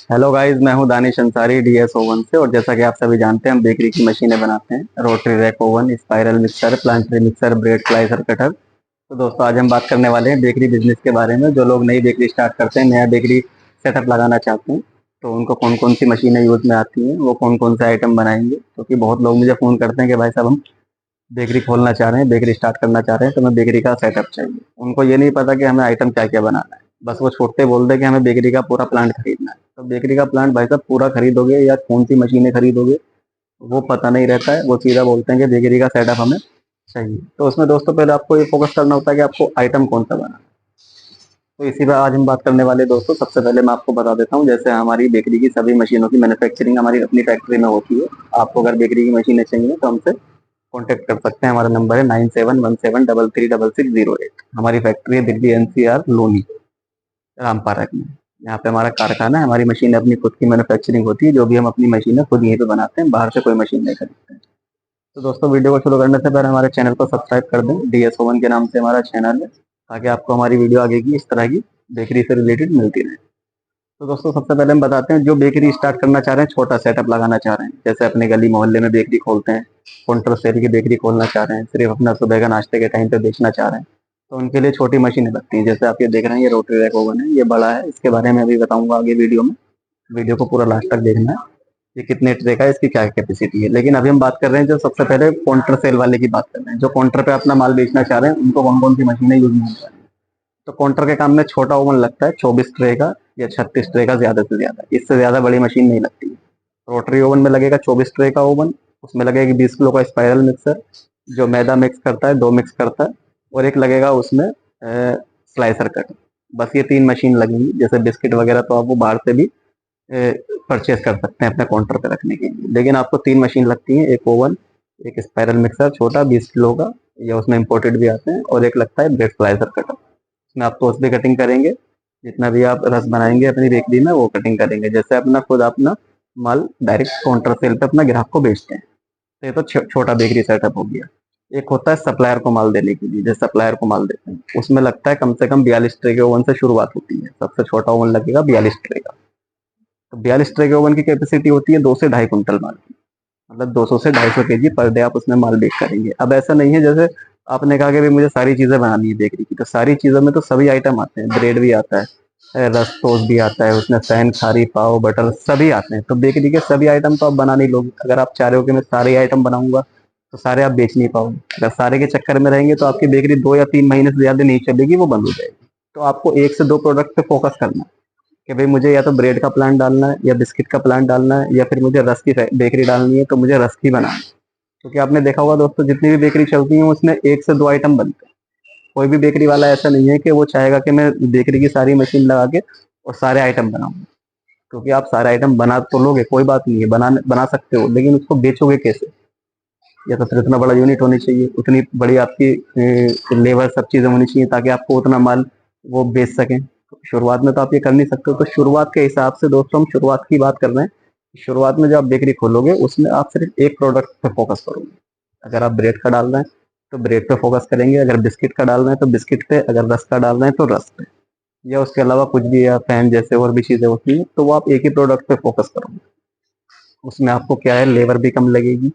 Hello guys, मैं हूं Danish Ansari DS oven से। और जैसा कि आप सभी जानते हैं, हम बेकरी की मशीनें बनाते हैं। Rotary rack oven, spiral mixer, planetary mixer, bread slicer, cutter. तो दोस्तों, आज हम बात करने वाले हैं बेकरी बिजनेस के बारे में। जो लोग नई बेकरी स्टार्ट करते हैं, नया बेकरी सेटअप लगाना चाहते हैं, तो उनको कौन कौन सी मशीनें यूज में आती हैं, वो कौन कौन से आइटम बनाएंगे। क्योंकि बहुत लोग मुझे फ़ोन करते हैं कि भाई साहब, हम बेकरी खोलना चाह रहे हैं, बेकरी स्टार्ट करना चाह रहे हैं, तो हमें बेकरी का सेटअप चाहिए। उनको ये नहीं पता कि हमें आइटम क्या क्या बनाना है। बस वो छोटे बोल दे कि हमें बेकरी का पूरा प्लांट खरीदना है। तो बेकरी का प्लांट भाई साहब पूरा खरीदोगे या कौन सी मशीनें खरीदोगे, वो पता नहीं रहता है। वो सीधा बोलते हैं कि बेकरी का सेटअप हमें चाहिए। तो उसमें दोस्तों, पहले आपको ये फोकस करना होता है कि आपको आइटम कौन सा बनाना है। तो इसी पर आज हम बात करने वाले हैं दोस्तों। सबसे पहले मैं आपको बता देता हूँ, जैसे हमारी बेकरी की सभी मशीनों की मैन्युफैक्चरिंग हमारी अपनी फैक्ट्री में होती है। आपको अगर बेकरी की मशीनें चाहिए तो हमसे कॉन्टैक्ट कर सकते हैं। हमारा नंबर है 9717333308। हमारी फैक्ट्री है दिल्ली एनसीआर लोनी रामपारक में। यहाँ पे हमारा कारखाना है। हमारी मशीन अपनी खुद की मैन्युफैक्चरिंग होती है। जो भी हम अपनी मशीनें खुद यहीं पे बनाते हैं, बाहर से कोई मशीन नहीं खरीदते हैं। तो दोस्तों, वीडियो को शुरू करने से पहले हमारे चैनल को सब्सक्राइब कर दें। डीएस ओवन के नाम से हमारा चैनल है, ताकि आपको हमारी वीडियो आगे की इस तरह की बेकरी से रिलेटेड मिलती रहे। तो दोस्तों, सबसे पहले हम बताते हैं, जो बेकरी स्टार्ट करना चाह रहे हैं, छोटा सेटअप लगाना चाह रहे हैं, जैसे अपने गली मोहल्ले में बेकरी खोलते हैं, काउंटर सेल की बेकरी खोलना चाह रहे हैं, सिर्फ अपना सुबह का नाश्ते के टाइम पे बेचना चाह रहे हैं, तो उनके लिए छोटी मशीनें लगती हैं। जैसे आप ये देख रहे हैं, ये रोटरी रैक ओवन है, ये बड़ा है। इसके बारे में अभी बताऊंगा आगे वीडियो में। वीडियो को पूरा लास्ट तक देखना है। ये कितने ट्रे का है, इसकी क्या कैपेसिटी है। लेकिन अभी हम बात कर रहे हैं, जो सबसे पहले काउंटर सेल वाले की बात कर रहे हैं। जो काउंटर पे अपना माल बेचना चाह रहे हैं, उनको कौन कौन सी मशीनें यूज में होती है। तो काउंटर के काम में छोटा ओवन लगता है 24 ट्रे का या 36 ट्रे का, ज्यादा से ज्यादा। इससे ज्यादा बड़ी मशीन नहीं लगती है। रोटरी ओवन में लगेगा 24 ट्रे का ओवन। उसमें लगेगा 20 किलो का स्पाइरल मिक्सर, जो मैदा मिक्स करता है, दो मिक्स करता है। और एक लगेगा उसमें स्लाइसर कटर। बस ये तीन मशीन लगेंगी। जैसे बिस्किट वगैरह तो आप वो बाहर से भी परचेज कर सकते हैं अपने काउंटर पे रखने के लिए। लेकिन आपको तीन मशीन लगती हैं, एक ओवन, एक स्पाइरल मिक्सर छोटा 20 किलो का, या उसमें इंपोर्टेड भी आते हैं, और एक लगता है ब्रेड स्लाइसर कटर। उसमें आप टोस्ट भी कटिंग करेंगे। जितना भी आप रस बनाएंगे अपनी बेकरी में, वो कटिंग करेंगे। जैसे अपना खुद अपना माल डायरेक्ट काउंटर सेल पे अपना ग्राहक को बेचते हैं। तो ये तो छोटा बेकरी सेटअप हो गया। एक होता है सप्लायर को माल देने के लिए, जैसे सप्लायर को माल देते हैं, उसमें लगता है कम से कम 42 ट्रे के ओवन से शुरुआत होती है। सबसे छोटा ओवन लगेगा 42 ट्रे का। तो 42 ट्रे के ओवन की कैपेसिटी होती है 2 से ढाई कुंटल माल की। मतलब 200 से 250 केजी पर डे आप उसमें माल बेक करेंगे। अब ऐसा नहीं है, जैसे आपने कहा कि भाई मुझे सारी चीजें बनानी है बेकरी की, तो सारी चीजों में तो सभी आइटम आते हैं। ब्रेड भी आता है, रस टोस्ट भी आता है, उसमें सैन, खारी, पाव, बटर सभी आते हैं। तो बेकरी के सभी आइटम तो आप बना नहीं लोगे। अगर आप चाह रहे हो कि मैं सारे आइटम बनाऊंगा, तो सारे आप बेच नहीं पाओगे। अगर सारे के चक्कर में रहेंगे, तो आपकी बेकरी 2 या 3 महीने से ज्यादा नहीं चलेगी, वो बंद हो जाएगी। तो आपको एक से दो प्रोडक्ट पे फोकस करना है, कि भाई मुझे या तो ब्रेड का प्लांट डालना है, या बिस्किट का प्लांट डालना है, या फिर मुझे रस की बेकरी डालनी है, तो मुझे रस की बनाना है। क्योंकि आपने देखा होगा दोस्तों, जितनी भी बेकरी चलती है उसमें एक से दो आइटम बनते हैं। कोई भी बेकरी वाला ऐसा नहीं है कि वो चाहेगा कि मैं बेकरी की सारी मशीन लगा के और सारे आइटम बनाऊं। क्योंकि आप सारे आइटम बना तो लोगे, कोई बात नहीं है, बना सकते हो, लेकिन उसको बेचोगे कैसे। या तो फिर उतना बड़ा यूनिट होनी चाहिए, उतनी बड़ी आपकी लेबर, सब चीजें होनी चाहिए, ताकि आपको उतना माल वो बेच सकें। तो शुरुआत में तो आप ये कर नहीं सकते हो। तो शुरुआत के हिसाब से दोस्तों, हम शुरुआत की बात कर रहे हैं। शुरुआत में जब आप बेकरी खोलोगे, उसमें आप सिर्फ एक प्रोडक्ट पे फोकस करोगे। अगर आप ब्रेड का डाल रहे हैं, तो ब्रेड पे फोकस करेंगे। अगर बिस्किट का डाल रहे हैं, तो बिस्किट पे। अगर रस का डाल रहे हैं, तो रस पे। या उसके अलावा कुछ भी, या फैन जैसे और भी चीजें होती हैं, तो वो आप एक ही प्रोडक्ट पे फोकस करोगे। उसमें आपको क्या है, लेबर भी कम लगेगी।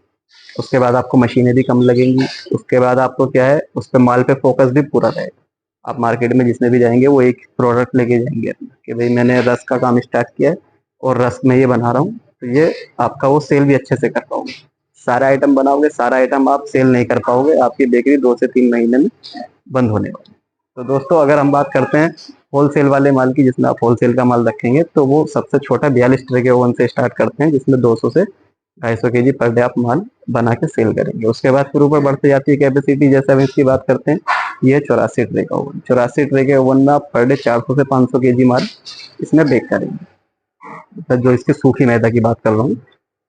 उसके बाद आपको मशीनें भी कम लगेंगी। उसके बाद आपको क्या है, उस पर माल पे फोकस भी पूरा रहेगा। आप मार्केट में जिसमें भी जाएंगे, वो एक प्रोडक्ट लेके जाएंगे अपना, कि भाई मैंने रस का काम स्टार्ट किया है और रस में ये बना रहा हूँ। तो ये आपका वो सेल भी अच्छे से कर पाओगे। सारा आइटम बनाओगे, सारा आइटम आप सेल नहीं कर पाओगे। आपकी बेकरी 2 से 3 महीने में बंद होने वाली। तो दोस्तों, अगर हम बात करते हैं होलसेल वाले माल की, जिसमें आप होलसेल का माल रखेंगे, तो वो सबसे छोटा 42 ट्रे के ओवन से स्टार्ट करते हैं, जिसमें 200 से 250 केजी पर डे आप माल बना के सेल करेंगे। उसके बाद फिर ऊपर बढ़ते जाती है कैपेसिटी। जैसे हम इसकी बात करते हैं, ये 84 ट्रे का ओवन। 84 ट्रे के ओवन में आप पर डे 400 से 500 केजी माल इसमें बेक करेंगे। तो जो इसकी सूखी मैदा की बात कर रहा हूँ,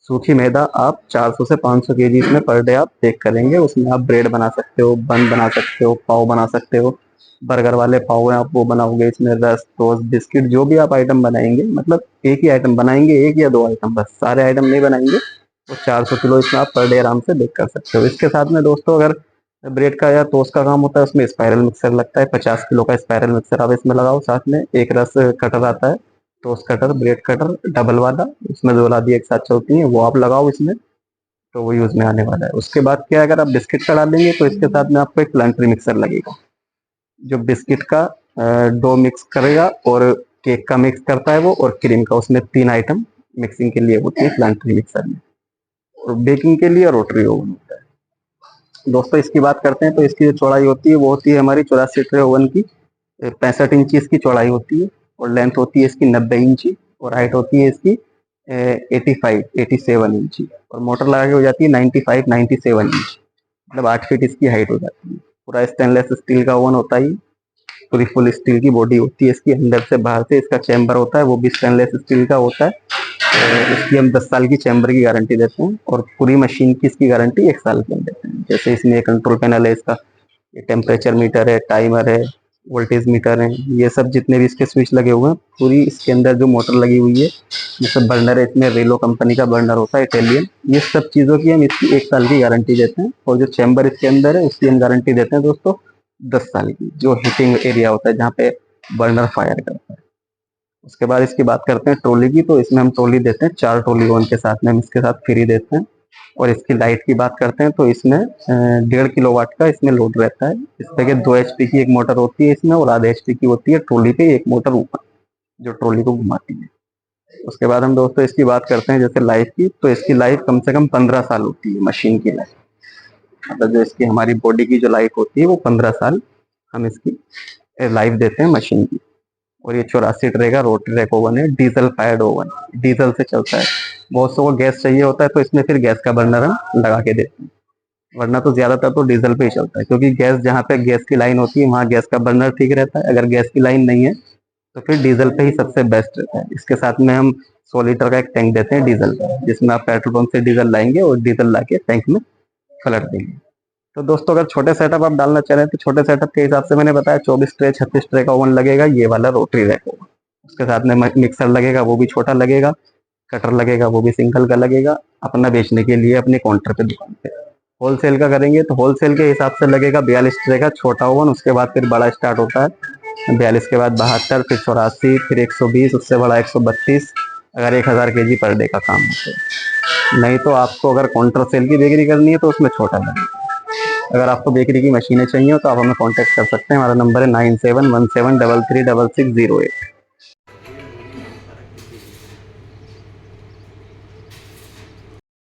सूखी मैदा आप 400 से 500 केजी इसमें पर डे आप बेक करेंगे। उसमें आप ब्रेड बना सकते हो, बन बना सकते हो, पाव बना सकते हो। बर्गर वाले पाव हैं, आप वो बनाओगे। इसमें रस, टोस्ट, बिस्किट, जो भी आप आइटम बनाएंगे, मतलब एक ही आइटम बनाएंगे, एक या दो आइटम, बस सारे आइटम नहीं बनाएंगे। तो 400 किलो इसमें आप पर डे आराम से बेक कर सकते हो। इसके साथ में दोस्तों, अगर ब्रेड का या टोस्ट का काम होता है, उसमें स्पाइरल मिक्सर लगता है। 50 किलो का स्पाइरल मिक्सर आप इसमें लगाओ। साथ में एक रस कटर आता है, toast cutter, bread cutter double वाला, इसमें 2 लादी एक साथ चलती हैं, वो आप लगाओ इसमें, तो वो यूज में आने वाला है। उसके बाद क्या है, अगर आप बिस्किट का डालेंगे तो इसके साथ में आपको एक प्लांटरी मिक्सर लगेगा, जो बिस्किट का डो मिक्स करेगा और केक का मिक्स करता है वो, और क्रीम का, उसमें 3 आइटम मिक्सिंग के लिए होती है प्लांटरी मिक्सर में। और बेकिंग के लिए रोटरी ओवन होता है। दोस्तों इसकी बात करते हैं तो इसकी जो चौड़ाई होती है वो होती है हमारी 84 ट्रे ओवन की, 65 इंची इसकी चौड़ाई होती है, और लेंथ होती है इसकी 90 इंची, और हाइट होती है इसकी 87 इंची, और मोटर लगा के हो जाती है 97 इंच, मतलब 8 फीट इसकी हाइट हो जाती है। पूरा स्टेनलेस स्टील का ओवन होता है, पूरी फुल स्टील की बॉडी होती है इसकी, अंदर से बाहर से इसका चैम्बर होता है वो भी स्टेनलेस स्टील का होता है। इसकी हम 10 साल की चैम्बर की गारंटी देते हैं, और पूरी मशीन की इसकी गारंटी 1 साल की हम देते हैं। जैसे इसमें कंट्रोल पैनल है इसका, ये टेम्परेचर मीटर है, टाइमर है, वोल्टेज मीटर है, ये सब जितने भी इसके स्विच लगे हुए हैं, पूरी इसके अंदर जो मोटर लगी हुई है, जैसे बर्नर है इसमें, रेलो कंपनी का बर्नर होता है इटालियन, ये सब चीज़ों की हम इसकी 1 साल की गारंटी देते हैं। और जो चैम्बर इसके अंदर है उसकी हम गारंटी देते हैं दोस्तों 10 साल की, जो हीटिंग एरिया होता है जहाँ पे बर्नर फायर करता है। उसके बाद इसकी बात करते हैं ट्रॉली की, तो इसमें हम ट्रॉली देते हैं, 4 ट्रॉली ओवन के साथ में हम इसके साथ फ्री देते हैं। और इसकी लाइट की बात करते हैं तो इसमें 1.5 किलोवाट का इसमें लोड रहता है। इस पे 2 एचपी की एक मोटर होती है इसमें, और आधे एचपी की होती है ट्रॉली पे एक मोटर ऊपर, जो ट्रॉली को घुमाती है। उसके बाद हम दोस्तों इसकी बात करते हैं जैसे लाइफ की, तो इसकी लाइफ कम से कम 15 साल होती है मशीन की लाइफ, मतलब जो इसकी हमारी बॉडी की जो लाइफ होती है वो 15 साल हम इसकी लाइफ देते हैं मशीन की। और ये 84 ट्रे का रोटरी रैक ओवन है, डीजल फायर्ड ओवन, डीजल से चलता है। बहुत सौ को गैस चाहिए होता है तो इसमें फिर गैस का बर्नर हम लगा के देते हैं, वरना तो ज्यादातर तो डीजल पे ही चलता है, क्योंकि गैस जहाँ पे गैस की लाइन होती है वहाँ गैस का बर्नर ठीक रहता है। अगर गैस की लाइन नहीं है तो फिर डीजल पे ही सबसे बेस्ट रहता है। इसके साथ में हम 100 लीटर का एक टैंक देते हैं डीजल का, जिसमें आप पेट्रोल पंप से डीजल लाएंगे और डीजल ला के टैंक में पलट देंगे। तो दोस्तों अगर छोटे सेटअप आप डालना चाह रहे हैं तो छोटे सेटअप के हिसाब से मैंने बताया 24 ट्रे 36 ट्रे का ओवन लगेगा, ये वाला रोटरी रैक होगा। उसके साथ में मिक्सर लगेगा, वो भी छोटा लगेगा, कटर लगेगा, वो भी सिंगल का लगेगा, अपना बेचने के लिए अपने काउंटर पे दुकान पे। होलसेल का करेंगे तो होलसेल के हिसाब से लगेगा 42 ट्रे का छोटा ओवन, उसके बाद फिर बड़ा स्टार्ट होता है 42 के बाद 72, फिर 84, फिर 120, उससे बड़ा 132, अगर 1000 केजी पर डे का काम है। नहीं तो आपको अगर काउंटर सेल की बिक्री करनी है तो उसमें छोटा लगेगा। अगर आपको बेकरी की मशीनें चाहिए तो आप हमें कांटेक्ट कर सकते हैं। हमारा नंबर है 9717336608।